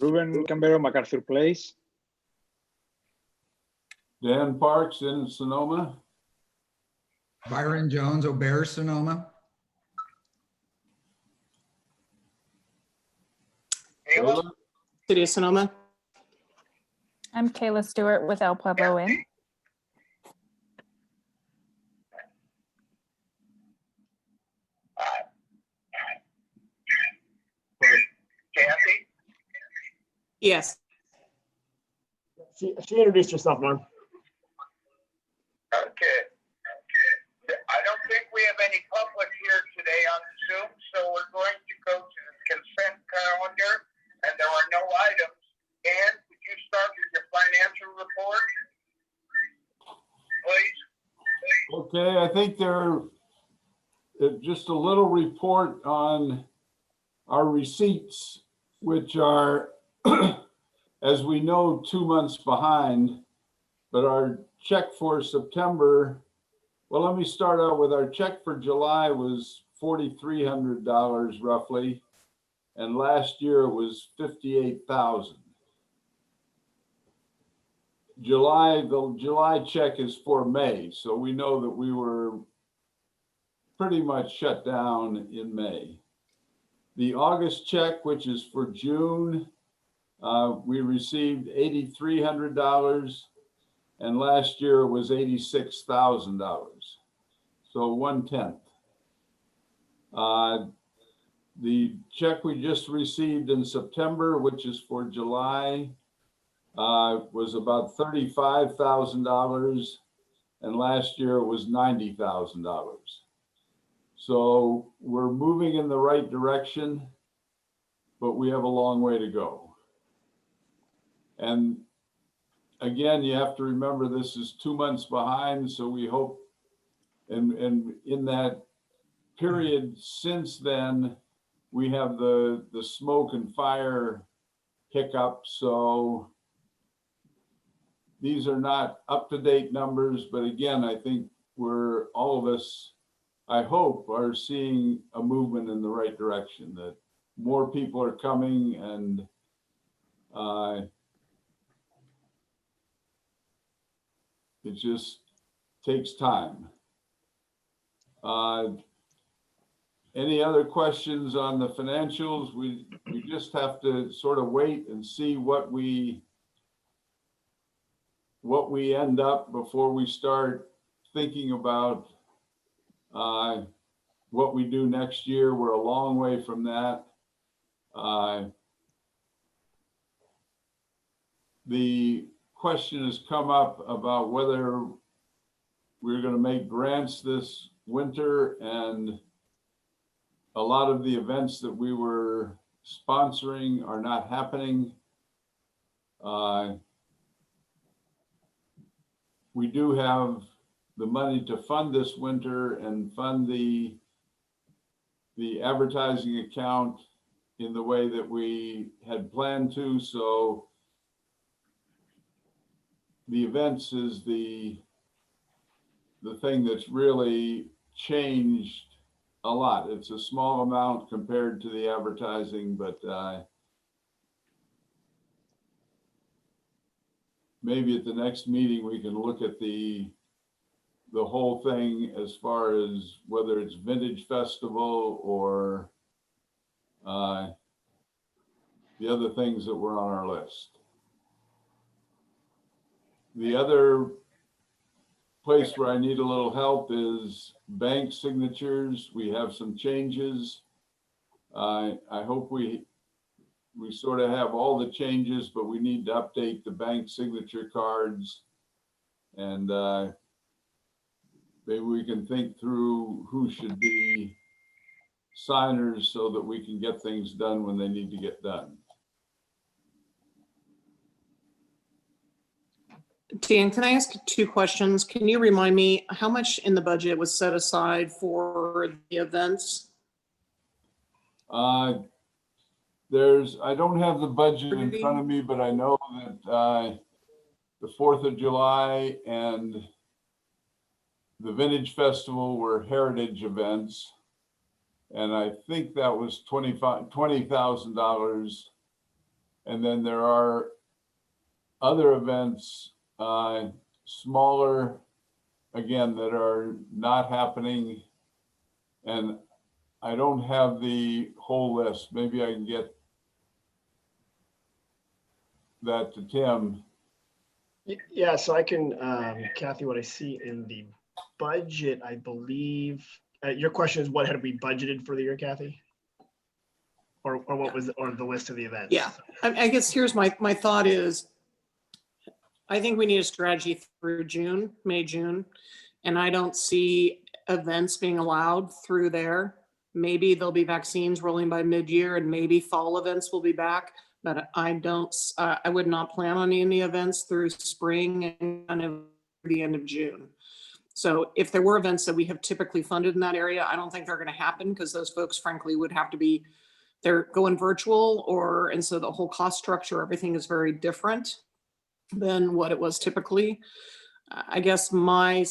Ruben Cambero, MacArthur Place. Dan Parks in Sonoma. Byron Jones, Aubert, Sonoma. Kayla? City of Sonoma. I'm Kayla Stewart with El Pueblo Inn. Kathy? Yes. She introduced herself, Norm. Okay. I don't think we have any public here today on Zoom, so we're going to go to the consent calendar, and there are no items. Dan, could you start with your financial report, please? Okay, I think just a little report on our receipts, which are, as we know, 2 months behind, but our check for September, well, let me start out with our check for July was $4,300 roughly, and last year it was $58,000. The July check is for May, so we know that we were pretty much shut down in May. The August check, which is for June, we received $8,300, and last year it was $86,000, so 1/10. The check we just received in September, which is for July, was about $35,000, and last year it was $90,000. So we're moving in the right direction, but we have a long way to go. And again, you have to remember this is 2 months behind, so we hope, and in that period since then, we have the smoke and fire hiccup. So these are not up-to-date numbers, but again, I think all of us, I hope, are seeing a movement in the right direction, that more people are coming, and it just takes time. Any other questions on the financials? We just have to sort of wait and see what we end up before we start thinking about what we do next year. We're a long way from that. The question has come up about whether we're going to make grants this winter, and a lot of the events that we were sponsoring are not happening. We do have the money to fund this winter and fund the advertising account in the way that we had planned to. So the events is the thing that's really changed a lot. It's a small amount compared to the advertising, but maybe at the next meeting we can look at the whole thing as far as whether it's Vintage Festival or the other things that were on our list. The other place where I need a little help is bank signatures. We have some changes. I hope we sort of have all the changes, but we need to update the bank signature cards, and maybe we can think through who should be signers so that we can get things done when they need to get done. Dan, can I ask 2 questions? Can you remind me how much in the budget was set aside for the events? I don't have the budget in front of me, but I know that the 4th of July and the Vintage Festival were heritage events, and I think that was $20,000. And then there are other events, smaller, again, that are not happening. And I don't have the whole list. Maybe I can get that to Tim. Yeah, so I can, Kathy, what I see in the budget, I believe, your question is what had we budgeted for the year, Kathy? Or what was, or the list of the events? Yeah, I guess here's my thought is, I think we need a strategy through June, May, June. And I don't see events being allowed through there. Maybe there'll be vaccines rolling by mid-year and maybe fall events will be back. But I don't, I would not plan on any events through spring and kind of the end of June. So if there were events that we have typically funded in that area, I don't think they're going to happen because those folks frankly would have to be, they're going virtual or, and so the whole cost structure, everything is very different than what it was typically. I guess my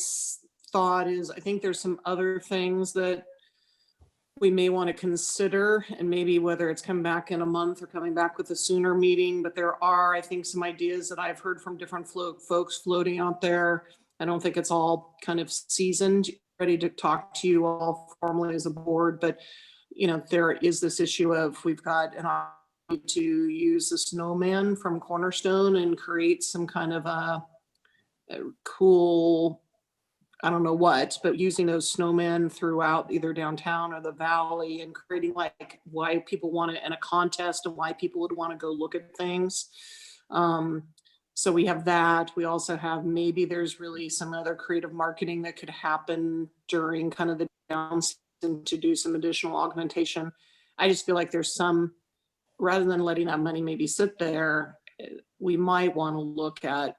thought is, I think there's some other things that we may want to consider, and maybe whether it's coming back in a month or coming back with a sooner meeting, but there are, I think, some ideas that I've heard from different folks floating out there. I don't think it's all kind of seasoned, ready to talk to you all formally as a board, but you know, there is this issue of we've got an opportunity to use the snowman from Cornerstone and create some kind of a cool, I don't know what, but using those snowmen throughout either downtown or the valley and creating like why people want it in a contest and why people would want to go look at things. So we have that. We also have, maybe there's really some other creative marketing that could happen during kind of the down season to do some additional augmentation. I just feel like there's some, rather than letting that money maybe sit there, we might want to look at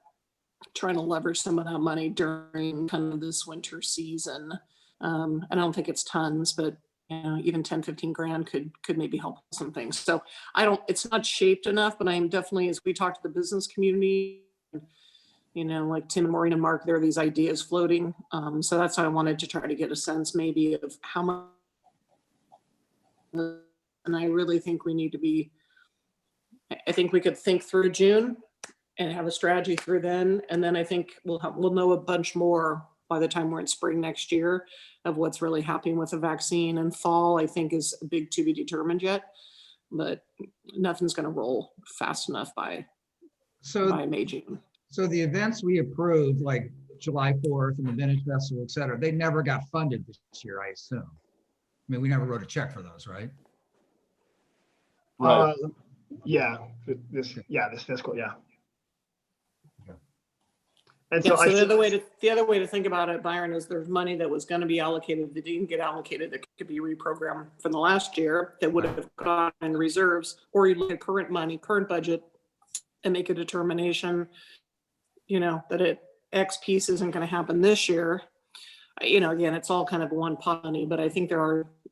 trying to leverage some of that money during kind of this winter season. I don't think it's tons, but you know, even 10, 15 grand could maybe help some things. So I don't, it's not shaped enough, but I am definitely, as we talk to the business community, you know, like Tim and Maureen and Mark, there are these ideas floating. So that's why I wanted to try to get a sense maybe of how much, and I really think we need to be, I think we could think through June and have a strategy through then. And then I think we'll know a bunch more by the time we're in spring next year of what's really happening with the vaccine. And fall, I think, is a big to be determined yet, but nothing's going to roll fast enough by May, June. So the events we approved, like July 4th and the Vintage Festival, et cetera, they never got funded this year, I assume. I mean, we never wrote a check for those, right? Right. Yeah, this fiscal, yeah. And Yeah, so so I the other way to think about it, Byron, is there's money that was going to be allocated that didn't get allocated that could be reprogrammed from the last year that would have gone in reserves, or you look at current money, current budget, and make a determination, you know, that X piece isn't going to happen this year. You know, again, it's all kind of one pot money, but I think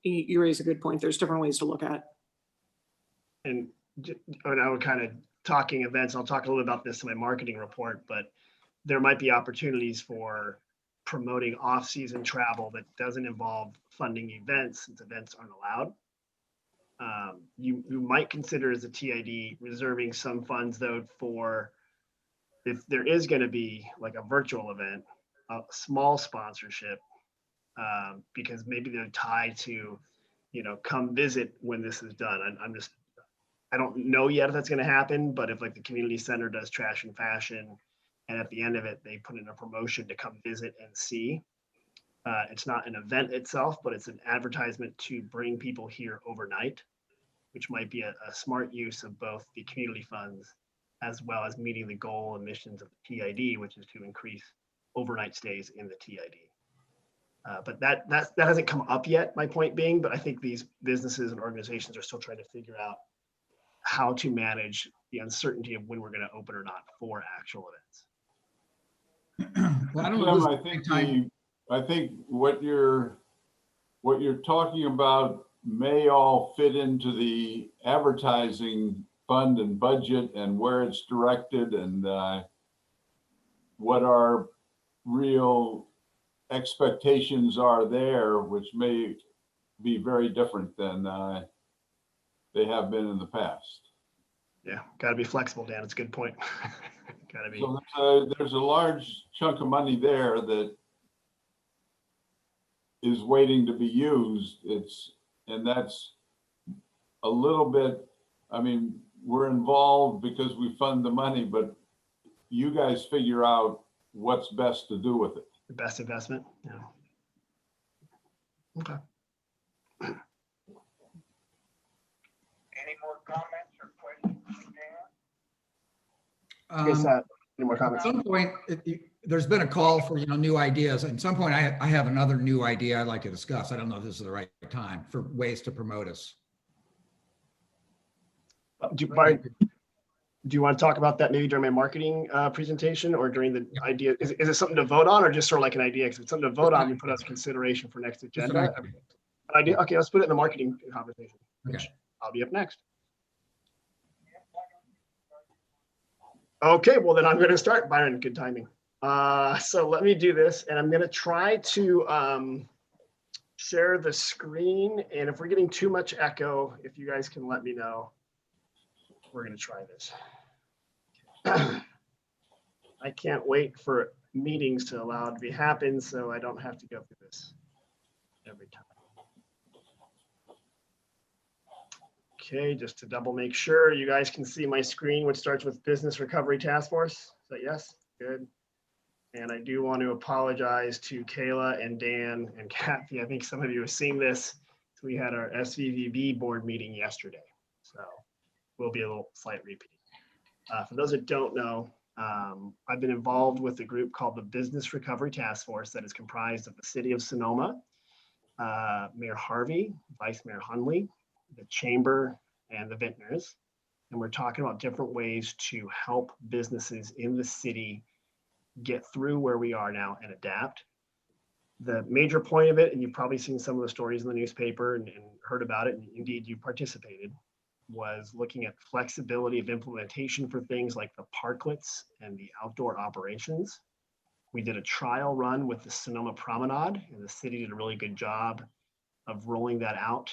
you raise a good point. There's different ways to look at it. And I would kind of talking events, I'll talk a little about this in my marketing report, but there might be opportunities for promoting off-season travel that doesn't involve funding events, since events aren't allowed. You might consider as a TID reserving some funds though for if there is going to be like a virtual event, a small sponsorship, because maybe they're tied to, you know, come visit when this is done. I don't know yet if that's going to happen, but if like the community center does trash and fashion, and at the end of it, they put in a promotion to come visit and see. It's not an event itself, but it's an advertisement to bring people here overnight, which might be a smart use of both the community funds as well as meeting the goal and missions of the TID, which is to increase overnight stays in the TID. But that hasn't come up yet, my point being, but I think these businesses and organizations are still trying to figure out how to manage the uncertainty of when we're going to open or not for actual events. Well, I don't know. I think what you're talking about may all fit into the advertising fund and budget and where it's directed and what our real expectations are there, which may be very different than they have been in the past. Yeah, gotta be flexible, Dan. It's a good point. Gotta be. So there's a large chunk of money there that is waiting to be used. And that's a little bit, I mean, we're involved because we fund the money, but you guys figure out what's best to do with it. The best investment. Yeah. Okay. Any more comments or questions for Dan? Yes, any more At comments? some point, there's been a call for, new ideas. At some point, I have another new idea I'd like to discuss. I don't know if this is the right time for ways to promote us. Byron, do you want to talk about that maybe during my marketing presentation or during the idea? Is it something to vote on or just sort of like an idea? Because if it's something to vote on, we put as consideration for next Just an agenda. idea. An idea? Okay, let's put it in the marketing conversation, which Okay. I'll be up next. Okay, well then I'm going to start, Byron. Good timing. So let me do this, and I'm going to try to share the screen. And if we're getting too much echo, if you guys can let me know, we're going to try this. I can't wait for meetings to allow it to be happen, so I don't have to go through this every time. Okay, just to double make sure you guys can see my screen, which starts with Business Recovery Task Force. Is that yes? Good. And I do want to apologize to Kayla and Dan and Kathy. I think some of you have seen this. We had our SVVB board meeting yesterday, so will be a little slight repeat. For those that don't know, I've been involved with a group called the Business Recovery Task Force that is comprised of the City of Sonoma, Mayor Harvey, Vice Mayor Hunley, the Chamber, and the Vintners. And we're talking about different ways to help businesses in the city get through where we are now and adapt. The major point of it, and you've probably seen some of the stories in the newspaper and heard about it, and indeed you participated, was looking at flexibility of implementation for things like the parklets and the outdoor operations. We did a trial run with the Sonoma Promenade, and the city did a really good job of rolling that out.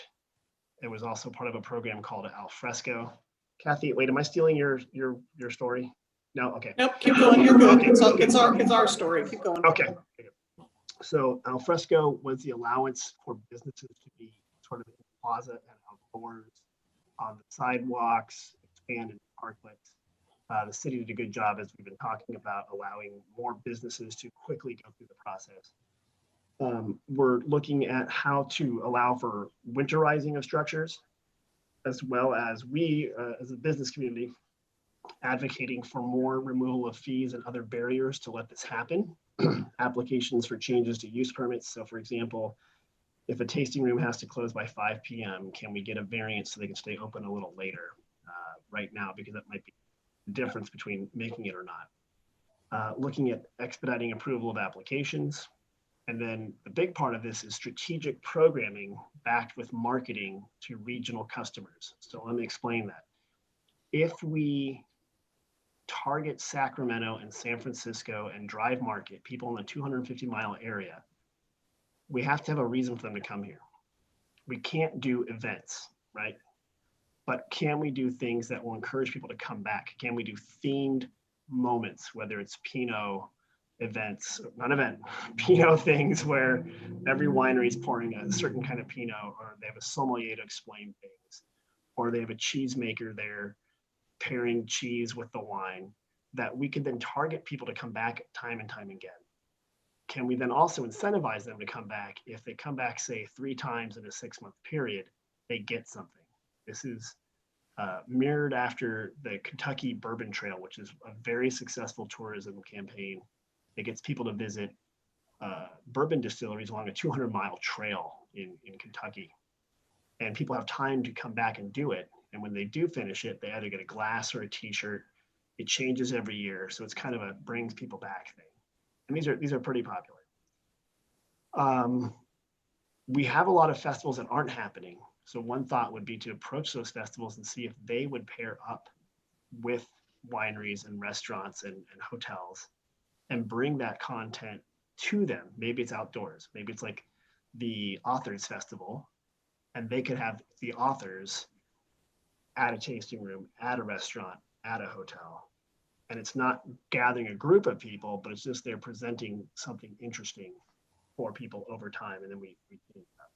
It was also part of a program called Al Fresco. Kathy, wait, am I stealing your story? No, okay. Nope, keep going. You're good. It's our story. Keep going. Okay. So Al Fresco was the allowance for businesses to be sort of in the plaza and outdoors, on the sidewalks, expanded parklets. The city did a good job, as we've been talking about, allowing more businesses to quickly go through the process. We're looking at how to allow for winterizing of structures, as well as we, as a business community, advocating for more removal of fees and other barriers to let this happen. Applications for changes to use permits. So for example, if a tasting room has to close by 5 p.m., can we get a variance so they can stay open a little later right now? Because that might be the difference between making it or not. Looking at expediting approval of applications. And then the big part of this is strategic programming backed with marketing to regional customers. So let me explain that. If we target Sacramento and San Francisco and drive market, people in the 250-mile area, we have to have a reason for them to come here. We can't do events, right? But can we do things that will encourage people to come back? Can we do themed moments, whether it's Pinot events, not event, Pinot things where every winery is pouring a certain kind of Pinot, or they have a sommelier to explain things, or they have a cheesemaker there pairing cheese with the wine, that we could then target people to come back time and time again. Can we then also incentivize them to come back? If they come back, say 3 times in a 6-month period, they get something. This is mirrored after the Kentucky Bourbon Trail, which is a very successful tourism campaign that gets people to visit bourbon distilleries along a 200-mile trail in Kentucky. And people have time to come back and do it. And when they do finish it, they either get a glass or a t-shirt. It changes every year. So it's kind of a brings people back thing. And these are pretty popular. We have a lot of festivals that aren't happening. So one thought would be to approach those festivals and see if they would pair up with wineries and restaurants and hotels and bring that content to them. Maybe it's outdoors. Maybe it's like the Authors Festival, and they could have the authors at a tasting room, at a restaurant, at a hotel. And it's not gathering a group of people, but it's just they're presenting something interesting for people over time. And then we change that.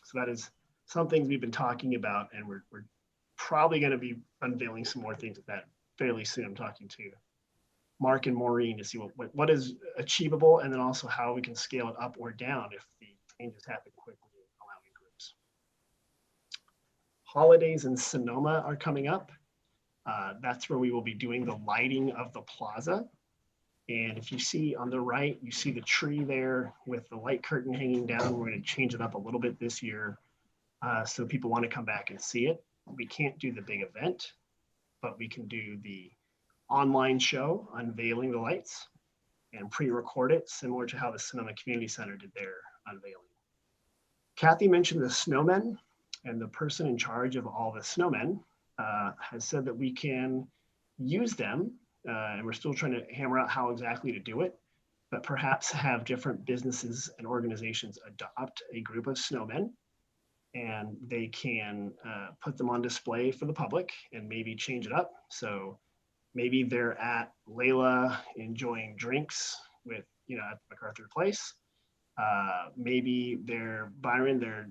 So that is some things we've been talking about, and we're probably going to be unveiling some more things at that fairly soon. I'm talking to Mark and Maureen to see what is achievable, and then also how we can scale it up or down if the changes happen quickly, allowing groups. Holidays in Sonoma are coming up. That's where we will be doing the lighting of the plaza. And if you see on the right, you see the tree there with the light curtain hanging down. We're going to change it up a little bit this year so people want to come back and see it. We can't do the big event, but we can do the online show unveiling the lights and pre-record it, similar to how the Sonoma Community Center did their unveiling. Kathy mentioned the snowmen, and the person in charge of all the snowmen has said that we can use them, and we're still trying to hammer out how exactly to do it, but perhaps have different businesses and organizations adopt a group of snowmen, and they can put them on display for the public and maybe change it up. So maybe they're at Layla enjoying drinks with, at MacArthur Place. Maybe they're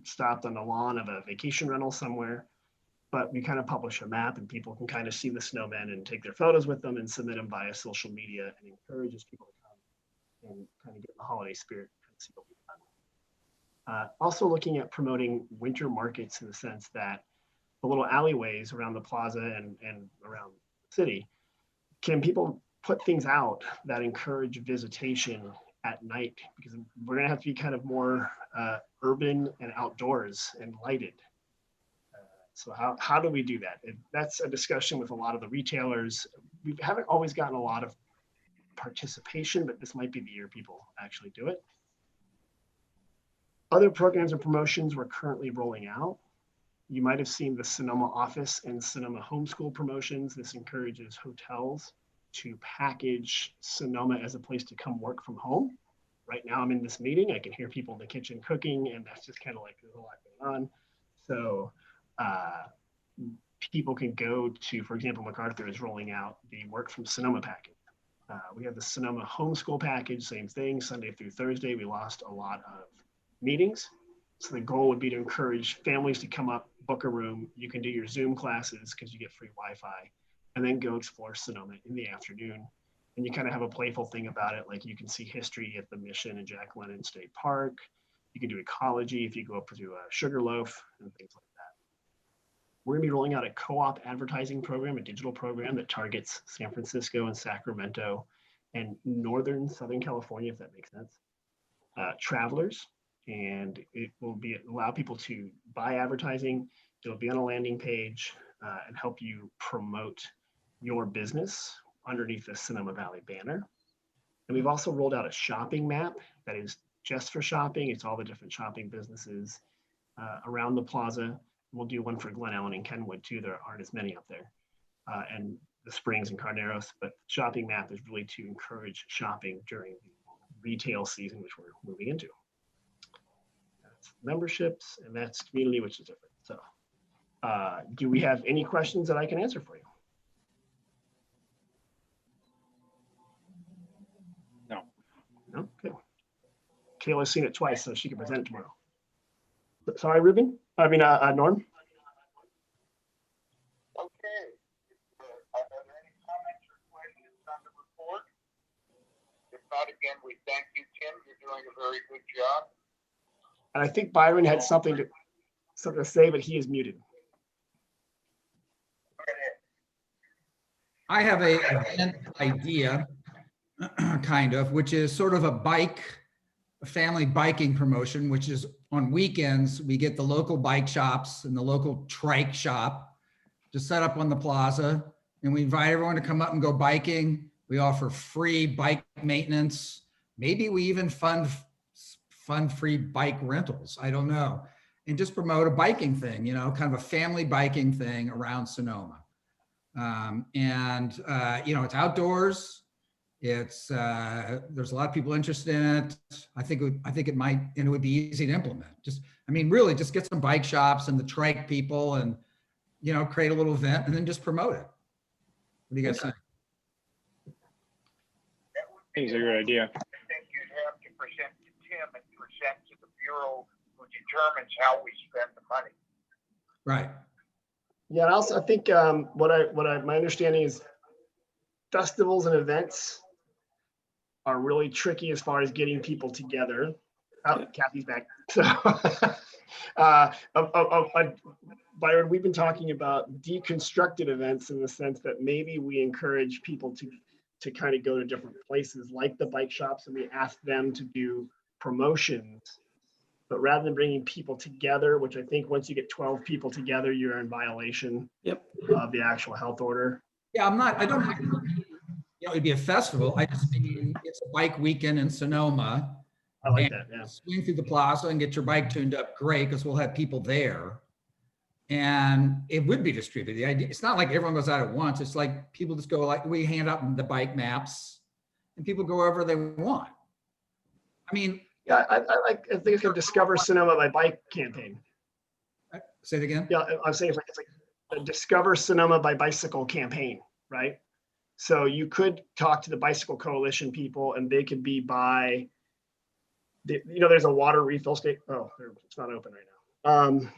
stopped on the lawn of a vacation rental somewhere, but we kind of publish a map and people can kind of see the snowmen and take their photos with them and submit them via social media, and encourages people to come and kind of get the holiday spirit and see what we've done. Also looking at promoting winter markets in the sense that the little alleyways around the plaza and around the city, can people put things out that encourage visitation at night? Because we're going to have to be kind of more urban and outdoors and lighted. So how do we do that? That's a discussion with a lot of the retailers. We haven't always gotten a lot of participation, but this might be the year people actually do it. Other programs and promotions we're currently rolling out. You might have seen the Sonoma office and Sonoma homeschool promotions. This encourages hotels to package Sonoma as a place to come work from home. Right now I'm in this meeting, I can hear people in the kitchen cooking, and that's just kind of like there's a lot going on. So people can go to, for example, MacArthur is rolling out the work from Sonoma package. We have the Sonoma homeschool package, same thing, Sunday through Thursday. We lost a lot of meetings. So the goal would be to encourage families to come up, book a room. You can do your Zoom classes because you get free Wi-Fi, and then go explore Sonoma in the afternoon. And you kind of have a playful thing about it. Like you can see history at the Mission and Jack London State Park. You can do ecology if you go up to Sugarloaf and things like that. We're gonna be rolling out a co-op advertising program, a digital program that targets San Francisco and Sacramento and northern Southern California, if that makes sense. Travelers, and it will allow people to buy advertising. It'll be on a landing page and help you promote your business underneath the Sonoma Valley banner. And we've also rolled out a shopping map that is just for shopping. It's all the different shopping businesses around the plaza. We'll do one for Glen Ellen and Kenwood too. There aren't as many up there. And the Springs and Carneros, but shopping map is really to encourage shopping during the retail season, which we're moving into. That's memberships, and that's community, which is different. So do we have any questions that I can answer for you? No. No? Okay. Kayla's seen it twice, so she can present it tomorrow. Sorry, Ruben? I mean, Norm? Okay. Are there any comments or questions on the report? If not, again, we thank you, Tim. You're doing a very good job. And I think Byron had something to say, but he is muted. Go ahead. I have an idea, kind of, which is sort of a family biking promotion, which is on weekends, we get the local bike shops and the local trike shop to set up on the plaza, and we invite everyone to come up and go biking. We offer free bike maintenance. Maybe we even fund free bike rentals. I don't know. And just promote a biking thing, kind of a family biking thing around Sonoma. It's outdoors. It's there's a lot of people interested in it. I think it might, and it would be easy to implement. Really just get some bike shops and the trike people and create a little event and then just promote it. What do you guys think? That would I think it's a be good idea. I think you'd have to present to Tim and present to the Bureau who determines how we spend the money. Right. Yeah, and also I think my understanding is festivals and events are really tricky as far as getting people together. Oh, Kathy's back. So, Byron, we've been talking about deconstructed events in the sense that maybe we encourage people to kind of go to different places like the bike shops, and we ask them to do promotions. But rather than bringing people together, which I think once you get 12 people together, you're in violation of the actual health order. Yeah, I don't mean, it'd be a festival. I just mean it's a bike weekend in Sonoma. I like And that, yeah. swing through the plaza and get your bike tuned up, great, because we'll have people there. And it would be distributed. The idea, it's not like everyone goes out at once. It's like people just go, like, we hand out the bike maps and people go wherever they want. I mean, Yeah, I think it's a Discover Sonoma by Bike campaign. say it again. Yeah, I'm saying it's like a Discover Sonoma by Bicycle campaign, right? So you could talk to the Bicycle Coalition people, and they could be by, there's a water refill station. Oh, it's not open right now.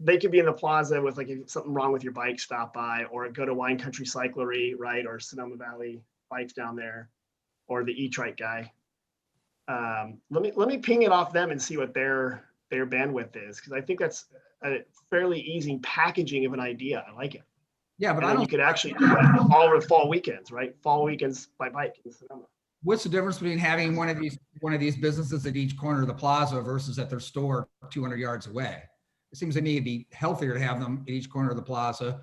They could be in the plaza with, like, if something wrong with your bike, stop by, or go to Wine Country Cyclery, right? Or Sonoma Valley Bikes down there, or the E-Trike guy. Let me ping it off them and see what their bandwidth is, because I think that's a fairly easy packaging of an idea. I like it. Yeah, but And I then don't. you could actually do it all over fall weekends, right? Fall weekends by bike in Sonoma. What's the difference between having one of these businesses at each corner of the plaza versus at their store 200 yards away? It seems to me it'd be healthier to have them at each corner of the plaza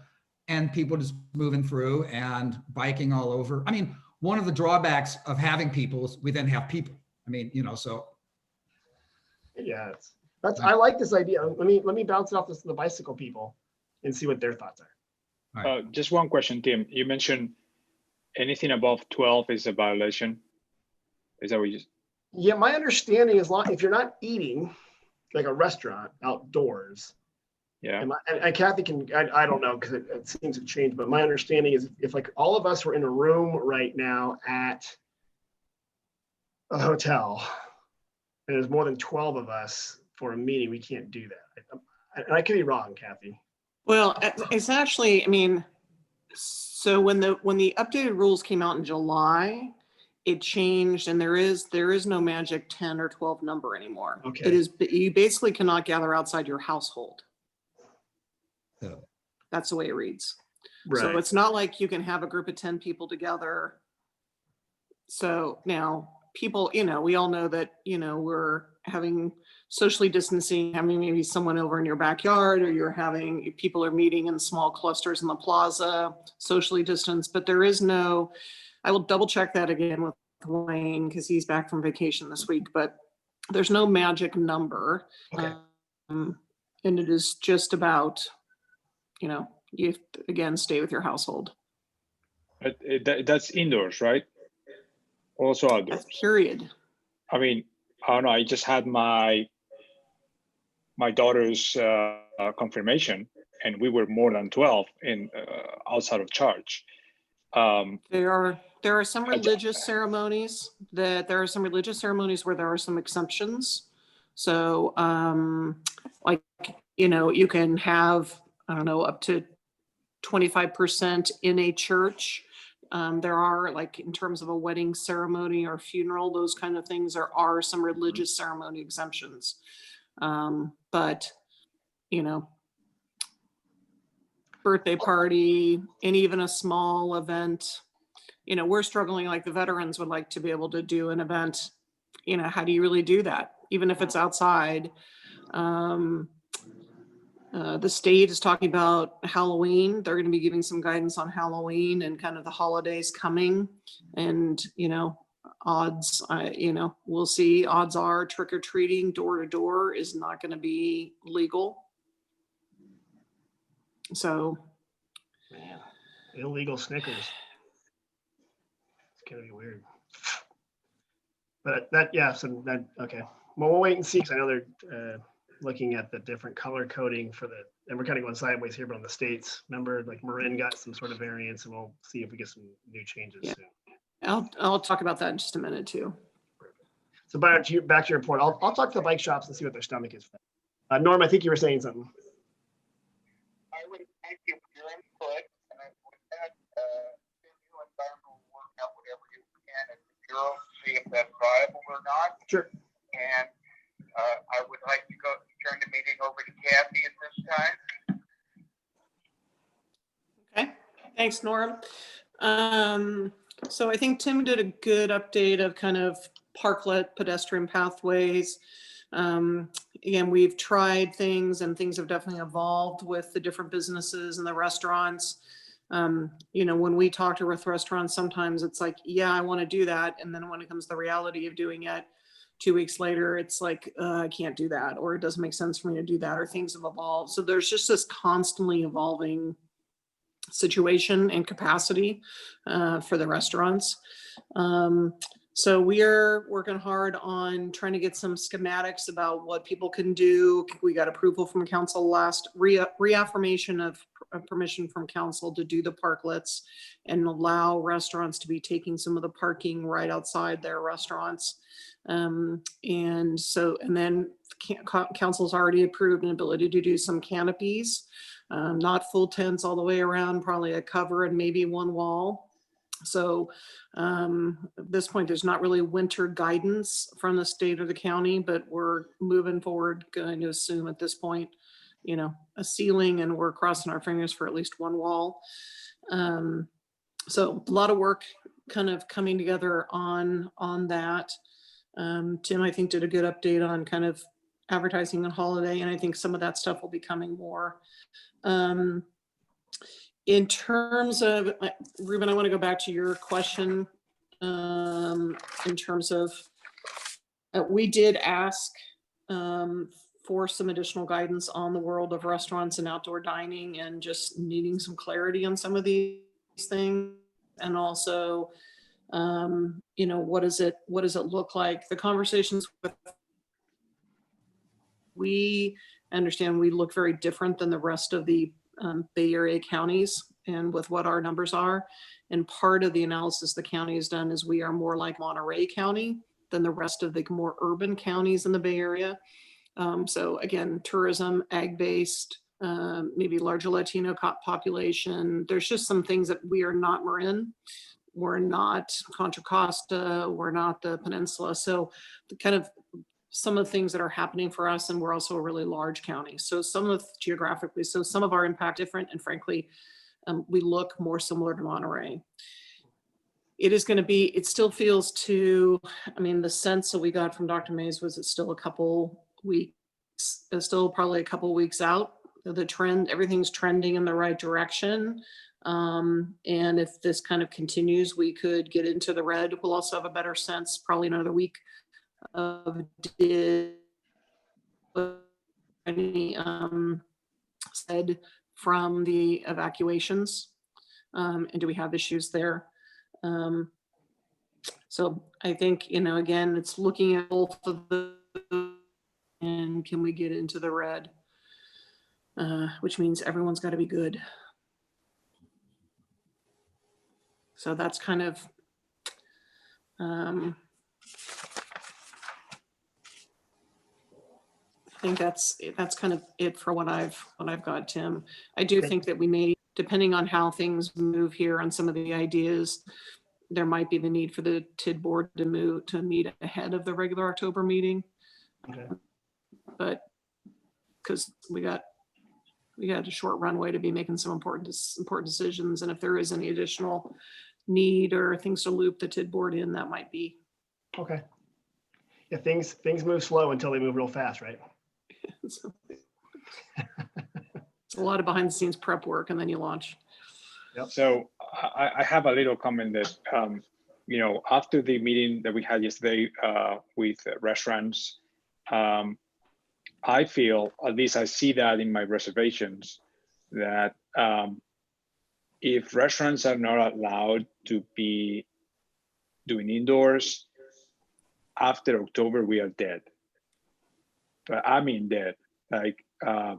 and people just moving through and biking all over. I mean, one of the drawbacks of having people is we then have people. I mean, so. Yeah, I like this idea. Let me bounce it off the bicycle people and see what their thoughts are. Just one question, Tim. You mentioned anything above 12 is a violation. Is that what you? Yeah, my understanding is if you're not eating like a restaurant outdoors. Yeah. And Kathy I don't know, because it seems to change, but my understanding is if like all of us were in a room right now at a hotel, and there's more than 12 of us for a meeting, we can't do that. And I could be wrong, Kathy. Well, it's actually, I mean, so when the updated rules came out in July, it changed, and there is no magic 10 or 12 number anymore. Okay. It is, you basically cannot gather outside your household. Yeah. That's the way it reads. Right. So it's not like you can have a group of 10 people together. So now people, we all know that, we're having socially distancing, having maybe someone over in your backyard, or people are meeting in small clusters in the plaza, socially distanced, but there is no, I will double check that again with Wayne because he's back from vacation this week, but there's no magic number. Okay. And it is just about, you have to, again, stay with your household. But that's indoors, right? Also outdoors. That's period. I mean, I don't know. I just had my daughter's confirmation, and we were more than 12 in outside of church. There are some religious ceremonies where there are some exemptions. So, you can have, I don't know, up to 25% in a church. There are, like, in terms of a wedding ceremony or funeral, those kind of things, there are some religious ceremony exemptions. But, birthday party, and even a small event, we're struggling, like the veterans would like to be able to do an event. How do you really do that? Even if it's outside. The state is talking about Halloween. They're going to be giving some guidance on Halloween and kind of the holidays coming. And, odds, we'll see. Odds are trick-or-treating door to door is not going to be legal. So. Man, illegal Snickers. It's going to be weird. But okay. Well, we'll wait and see, because I know looking at the different color coding for the, and we're kind of going sideways here, but on the states, remember like Marin got some sort of variance, and we'll see if we get some new changes Yeah. soon. I'll talk about that in just a minute too. So back to your report, I'll talk to the bike shops and see what their stomach is. Norm, I think you were saying something. I would thank you for your input, and I would add, you and Byron will work out whatever you can at the Bureau, see if that's viable or not. Sure. And I would like to turn the meeting over to Kathy at this time. Okay, thanks, Norm. So I think Tim did a good update of kind of parklet pedestrian pathways. Again, we've tried things and things have definitely evolved with the different businesses and the restaurants. You know, when we talk to restaurants, sometimes it's like, yeah, I want to do that. And then when it comes to the reality of doing it 2 weeks later, it's like, I can't do that, or it doesn't make sense for me to do that, or things have evolved. So there's just this constantly evolving situation and capacity for the restaurants. So we are working hard on trying to get some schematics about what people can do. We got approval from council last, reaffirmation of permission from council to do the parklets and allow restaurants to be taking some of the parking right outside their restaurants. And then council's already approved an ability to do some canopies, not full tents all the way around, probably a cover and maybe one wall. So at this point, there's not really winter guidance from the state or the county, but we're moving forward, going to assume at this point, you know, a ceiling, and we're crossing our fingers for at least one wall. So a lot of work kind of coming together on that. Tim, I think, did a good update on kind of advertising on holiday, and I think some of that stuff will be coming more. In terms of, Ruben, I want to go back to your question in terms of, we did ask for some additional guidance on the world of restaurants and outdoor dining, and just needing some clarity on some of these things. And also, you know, what does it look like? The conversations with, we understand we look very different than the rest of the Bay Area counties and with what our numbers are. And part of the analysis the county has done is we are more like Monterey County than the rest of the more urban counties in the Bay Area. So again, tourism, ag-based, maybe larger Latino population. There's just some things that we are not Marin. We're not Contra Costa. We're not the peninsula. So the kind of some of the things that are happening for us, and we're also a really large county. So some of geographically, so some of our impact different, and frankly, we look more similar to Monterey. It is going to be, it still feels to, I mean, the sense that we got from Dr. Mays was it's still a couple weeks, it's still probably a couple weeks out. The trend, everything's trending in the right direction. And if this kind of continues, we could get into the red. We'll also have a better sense, probably another week, of did any said from the evacuations, and do we have issues there? So I think, you know, again, it's looking at both of the, and can we get into the red, which means everyone's got to be good. So that's kind of I think that's kind of it for what I've got, Tim. I do think that we may, depending on how things move here on some of the ideas, there might be the need for the TID board to meet ahead of the regular October meeting. Okay. But because we got a short runway to be making some important decisions, and if there is any additional need or things to loop the TID board in, that might be. Okay. Yeah, things move slow until they move real fast, right? It's a lot of behind the scenes prep work, and then you launch. Yep. So I have a little comment that, you know, after the meeting that we had yesterday with restaurants, I feel, at least I see that in my reservations, that if restaurants are not allowed to be doing indoors, after October, we are dead. But I mean dead. Like, there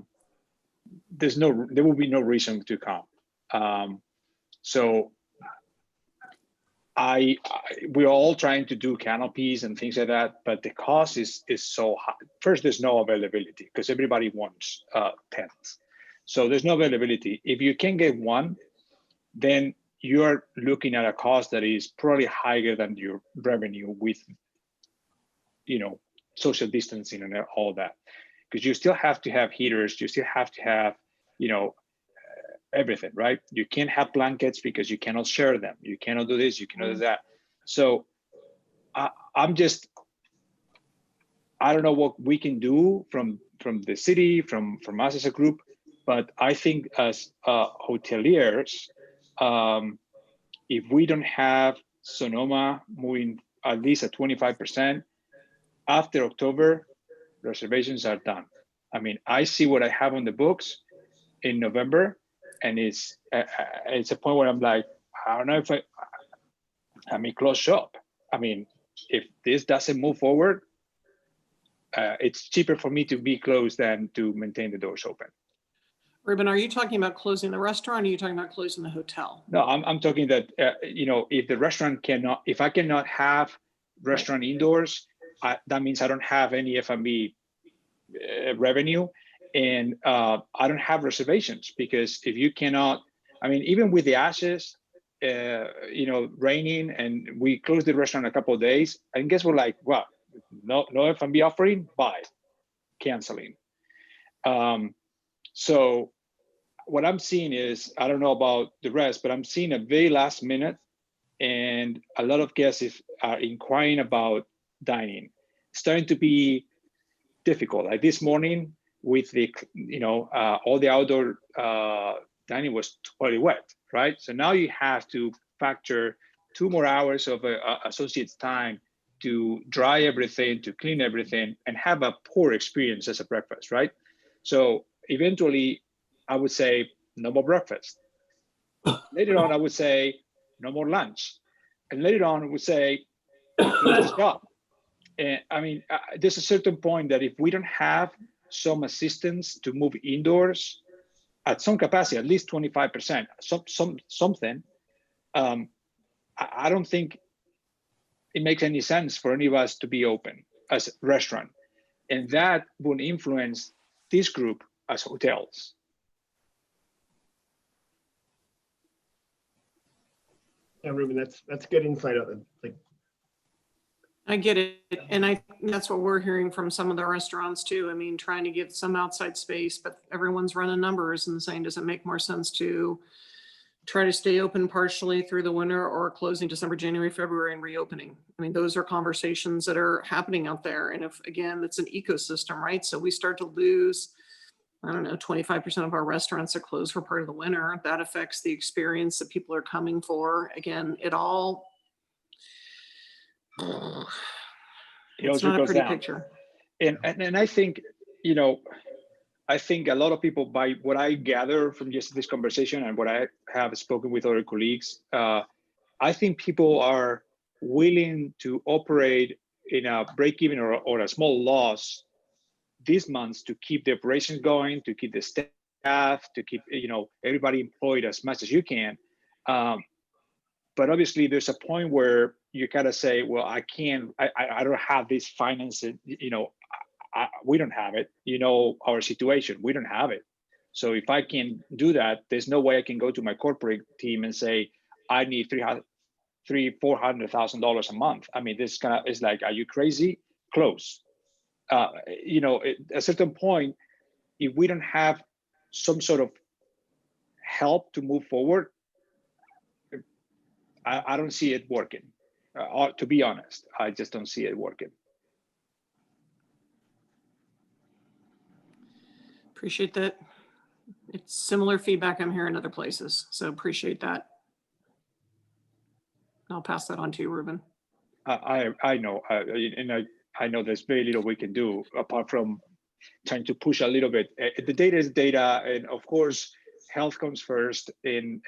will be no reason to come. So we're all trying to do canopies and things like that, but the cost is so high. First, there's no availability because everybody wants tents. So there's no availability. If you can get one, then you're looking at a cost that is probably higher than your revenue with, social distancing and all that. Because you still have to have heaters, you still have to have, everything, right? You can't have blankets because you cannot share them. You cannot do this, you cannot do that. So I don't know what we can do from the city, from us as a group, but I think as hoteliers, if we don't have Sonoma moving at least at 25%, after October, reservations are done. I mean, I see what I have on the books in November, and it's a point where I'm like, I don't know if I may close shop. I mean, if this doesn't move forward, it's cheaper for me to be closed than to maintain the doors open. Ruben, are you talking about closing the restaurant? Or are you talking about closing the hotel? No, I'm talking that, if the restaurant if I cannot have restaurant indoors, that means I don't have any F&B revenue, and I don't have reservations, because if you cannot, I mean, even with the ashes, raining, and we closed the restaurant a couple of days, and guess we're like, well, no F&B offering, bye, canceling. So what I'm seeing is, I don't know about the rest, but I'm seeing a very last minute, and a lot of guests are inquiring about dining. It's starting to be difficult. Like this morning with the, all the outdoor dining was totally wet, right? So now you have to factor 2 more hours of associate's time to dry everything, to clean everything, and have a poor experience as a breakfast, right? So eventually, I would say no more breakfast. Later on, I would say no more lunch. And later on, I would say, let's stop. And I mean, there's a certain point that if we don't have some assistance to move indoors at some capacity, at least 25%, something, I don't think it makes any sense for any of us to be open as a restaurant. And that will influence this group as hotels. Yeah, Ruben, that's good insight. Like, I get it. And that's what we're hearing from some of the restaurants too. I mean, trying to get some outside space, but everyone's running numbers and saying, does it make more sense to try to stay open partially through the winter, or closing December, January, February, and reopening? I mean, those are conversations that are happening out there. And if, again, it's an ecosystem, right? So we start to lose, I don't know, 25% of our restaurants are closed for part of the winter. That affects the experience that people are coming for. Again, it all, it's not a pretty picture. And I think, I think a lot of people, by what I gather from just this conversation and what I have spoken with other colleagues, I think people are willing to operate in a break-even or a small loss these months to keep the operations going, to keep the staff, to keep everybody employed as much as you can. But obviously, there's a point where you gotta say, well, I don't have this finances. We don't have it. Our situation, we don't have it. So if I can do that, there's no way I can go to my corporate team and say, I need $400,000 a month. I mean, this is like, are you crazy? Close. At a certain point, if we don't have some sort of help to move forward, I don't see it working. To be honest, I just don't see it working. Appreciate that. It's similar feedback I'm hearing other places. So appreciate that. I'll pass that on to you, Ruben. I know, and I know there's very little we can do apart from trying to push a little bit. The data is data, and of course, health comes first. And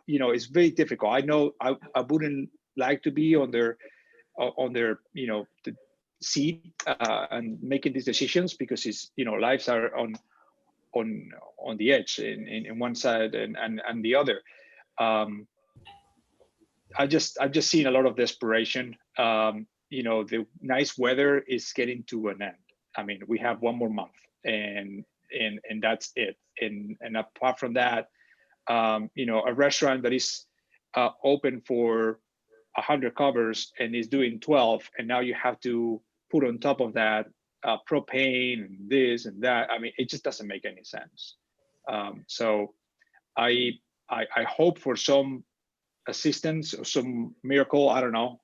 it's very difficult. I know I wouldn't like to be on their the seat and making these decisions, because it's, you know, lives are on the edge in one side and the other. I've just seen a lot of desperation. You know, the nice weather is getting to an end. I mean, we have one more month, and that's it. And apart from that, you know, a restaurant that is open for 100 covers and is doing 12, and now you have to put on top of that propane and this and that. I mean, it just doesn't make any sense. So I hope for some assistance or some miracle, I don't know,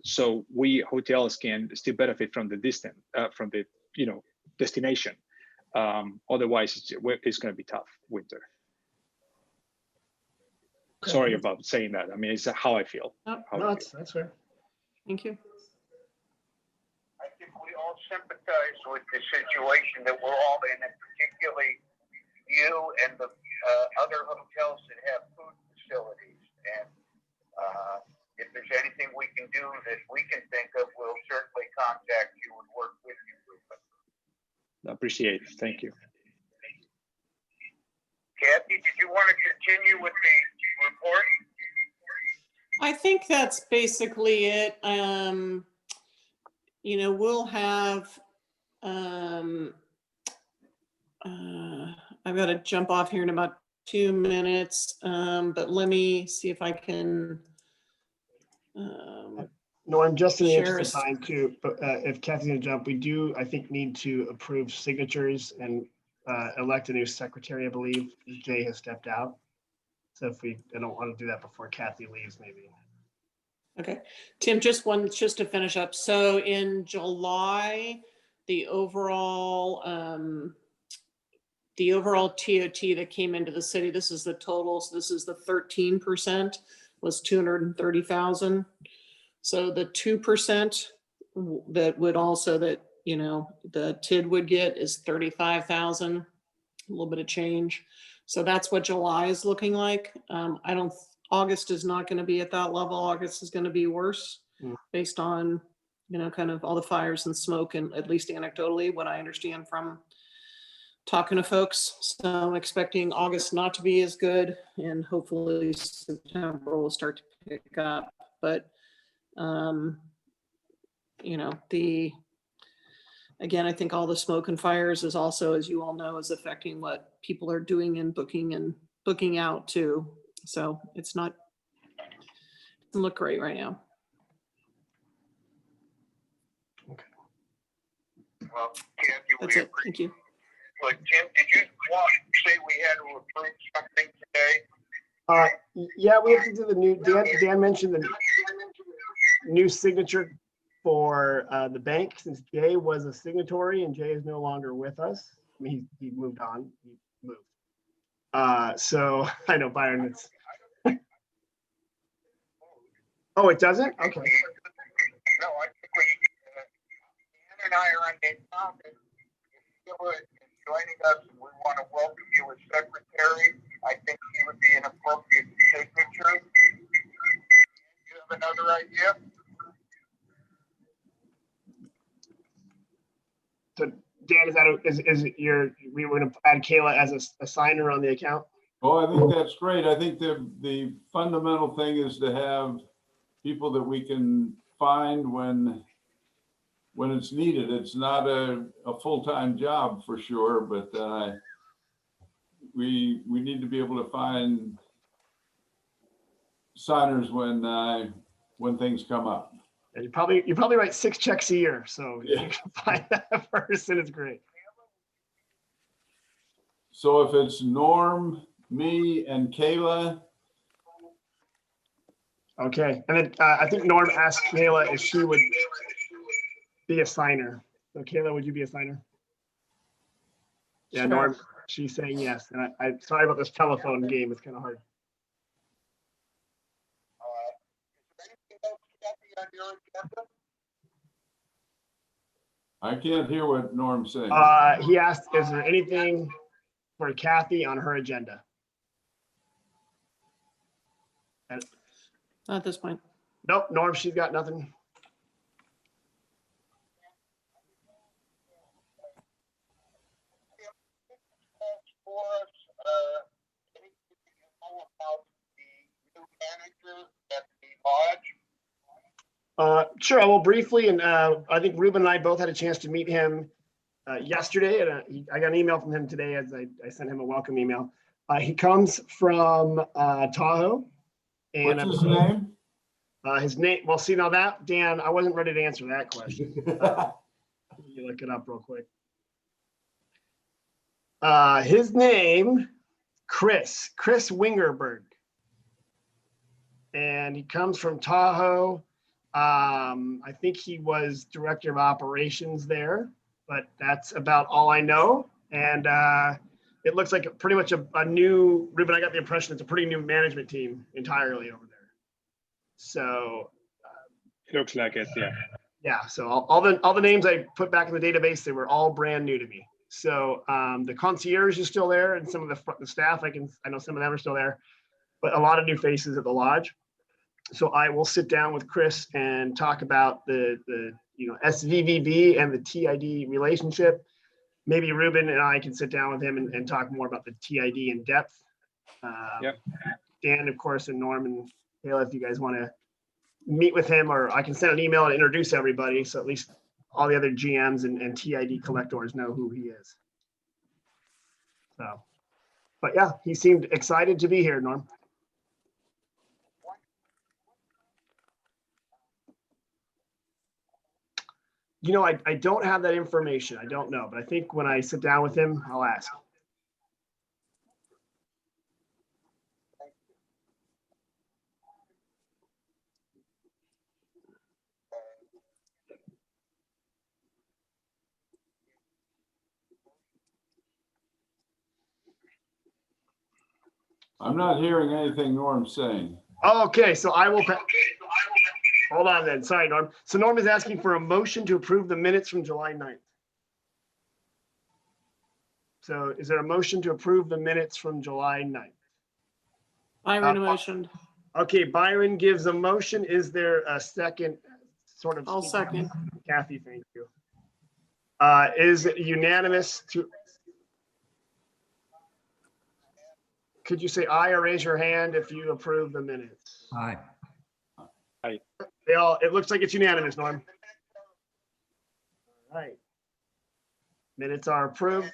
so we hotels can still benefit from the distance, from the, you know, destination. Otherwise it's going to be tough winter. Okay. Sorry about saying that. I mean, it's how I feel. Nope. How I No, feel. that's fair. Thank you. I think we all sympathize with the situation that we're all in, and particularly you and the other hotels that have food facilities. And if there's anything we can do that we can think of, we'll certainly contact you and work with you. I appreciate it. Thank you. Kathy, did you want to continue with the report? I think that's basically it. You know, we'll have, I've got to jump off here in about 2 minutes, but let me see if I can. Norm, just in the Share interest of time too, but if Kathy's gonna jump, we do, I think, need to approve signatures and elect a new secretary, I believe. Jay has stepped out. So if I don't want to do that before Kathy leaves, maybe. Okay, Tim, just to finish up. So in July, the overall TOT that came into the city, this is the total, so this is the 13%, was 230,000. So the 2% that would also, that, you know, the TID would get is 35,000, a little bit of change. So that's what July is looking like. August is not going to be at that level. August is going to be worse based on, you know, kind of all the fires and smoke, and at least anecdotally, what I understand from talking to folks. So I'm expecting August not to be as good, and hopefully September will start to pick up. But, you know, again, I think all the smoke and fires is also, as you all know, is affecting what people are doing and booking out too. So it's not, doesn't look great right now. Well, Kathy, That's it. Thank you. But Jim, did you want to say we had to approve something today? Yeah, we have to do the new, Dan mentioned the new signature for the bank, since Jay was a signatory and Jay is no longer with us. I mean, he moved on, he moved. So I know, Byron, it's. Oh, it doesn't? Okay. No, I think Dan and I are on the account. If you were joining us and we want to welcome you as secretary, I think he would be an appropriate signature. Do you have another idea? So Dan, is it we were going to add Kayla as a signer on the account? Oh, I think that's great. I think the fundamental thing is to have people that we can find when it's needed. It's not a full-time job for sure, but we need to be able to find signers when things come up. And you probably write 6 checks a year, so Yeah. you can find that person. It's great. So if it's Norm, me, and Kayla. Okay, and then I think Norm asked Kayla if she would be a signer. So Kayla, would you be a signer? Yeah, Sure. Norm, she's saying yes. And I'm sorry about this telephone game. It's kind of hard. Is there anything else, Kathy, on your agenda? I can't hear what Norm's saying. He asked, is there anything for Kathy on her agenda? And Not at this point. nope, Norm, she's got nothing. Sure, I will briefly, and I think Ruben and I both had a chance to meet him yesterday, and I got an email from him today as I sent him a welcome email. He comes from Tahoe. And What's his name? His name, well, see now that, Dan, I wasn't ready to answer that question. You look it up real quick. His name, Chris Wingerberg. And he comes from Tahoe. I think he was director of operations there, but that's about all I know. And it looks like pretty much a new, Ruben, I got the impression it's a pretty new management team entirely over there. So It looks like it, yeah. yeah, so all the names I put back in the database, they were all brand new to me. So the concierge is still there, and some of the staff, I know some of them are still there, but a lot of new faces at the lodge. So I will sit down with Chris and talk about the SVVB and the TID relationship. Maybe Ruben and I can sit down with him and talk more about the TID in depth. Yep. Dan, of course, and Norm and Kayla, if you guys want to meet with him, or I can send an email and introduce everybody, so at least all the other GMs and TID collectors know who he is. So, but yeah, he seemed excited to be here, Norm. You know, I don't have that information. I don't know, but I think when I sit down with him, I'll ask. I'm not hearing anything Norm's saying. Okay, so I will. Hold on then. Sorry, Norm. So Norm is asking for a motion to approve the minutes from July 9th. So is there a motion to approve the minutes from July 9th? Byron motioned. Okay, Byron gives a motion. Is there a second sort of? I'll second. Kathy, thank you. Is it unanimous to? Could you say aye or raise your hand if you approve the minutes? Aye. It looks like it's unanimous, Norm. All right. Minutes are approved.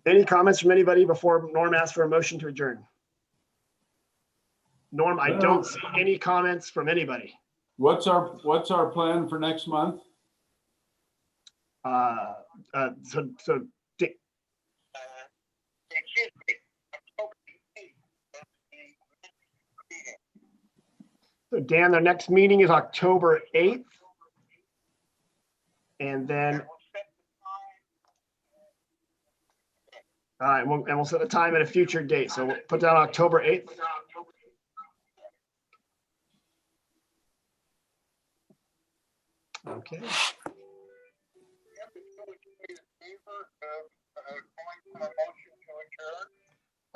Any comments from anybody before Norm asks for a motion to adjourn? Norm, I don't see any comments from anybody. What's our plan for next month? So Dan, their next meeting is October 8th. And then, all right, and we'll set the time at a future date. So we'll put down October 8th. Okay.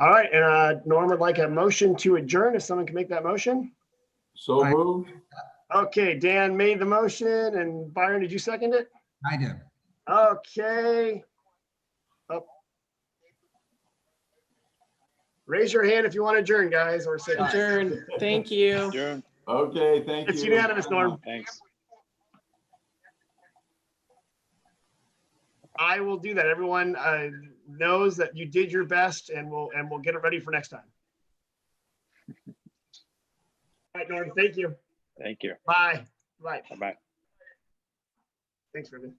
All right, and Norm would like a motion to adjourn, if someone can make that motion. So moved. Okay, Dan made the motion, and Byron, did you second it? I did. Okay. Oh. Raise your hand if you want to adjourn, guys, or say aye. Adjourn. Thank you. Adjourn. Okay, thank you. It's unanimous, Norm. Thanks. I will do that. Everyone knows that you did your best, and we'll get it ready for next time. All right, Norm. Thank you. Thank you. Bye. Bye. Bye-bye. Thanks, Ruben.